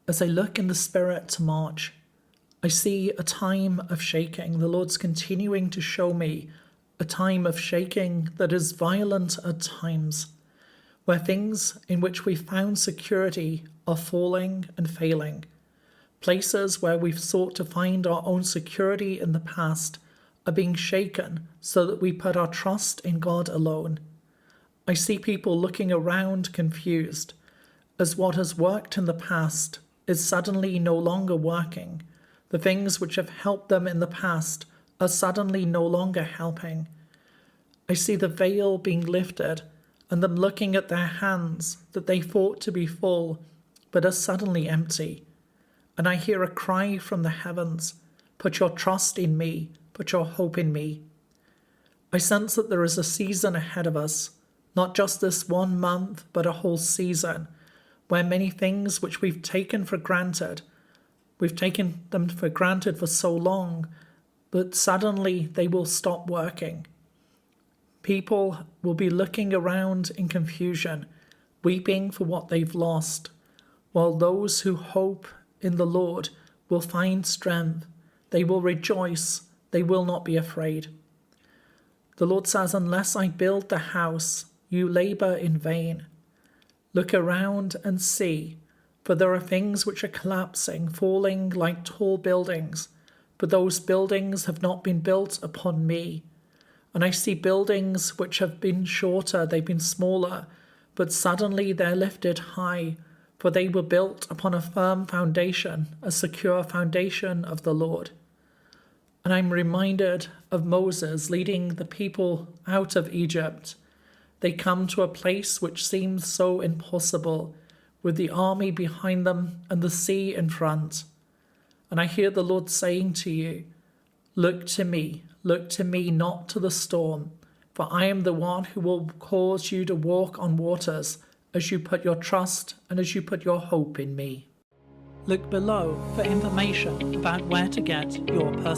As I look in the Spirit to March, I see a time of shaking. The Lord's continuing to show me a time of shaking that is violent at times, where things in which we found security are falling and failing. Places where we've sought to find our own security in the past are being shaken so that we put our trust in God alone. I see people looking around confused as what has worked in the past is suddenly no longer working. The things which have helped them in the past are suddenly no longer helping. I see the veil being lifted and them looking at their hands that they thought to be full but are suddenly empty. And I hear a cry from the heavens, "Put your trust in me, put your hope in me." I sense that there is a season ahead of us, not just this 1 month, but a whole season, where many things which we've taken for granted, we've taken them for granted for so long, but suddenly they will stop working. People will be looking around in confusion, weeping for what they've lost, while those who hope in the Lord will find strength. They will rejoice. They will not be afraid. The Lord says, "Unless I build the house, you labor in vain." Look around and see, for there are things which are collapsing, falling like tall buildings, but those buildings have not been built upon me. And I see buildings which have been shorter, they've been smaller, but suddenly they're lifted high, for they were built upon a firm foundation, a secure foundation of the Lord. And I'm reminded of Moses leading the people out of Egypt. They come to a place which seems so impossible, with the army behind them and the sea in front. And I hear the Lord saying to you, look to me, not to the storm, for I am the one who will cause you to walk on waters as you put your trust and as you put your hope in me." Look below for information about where to get your personal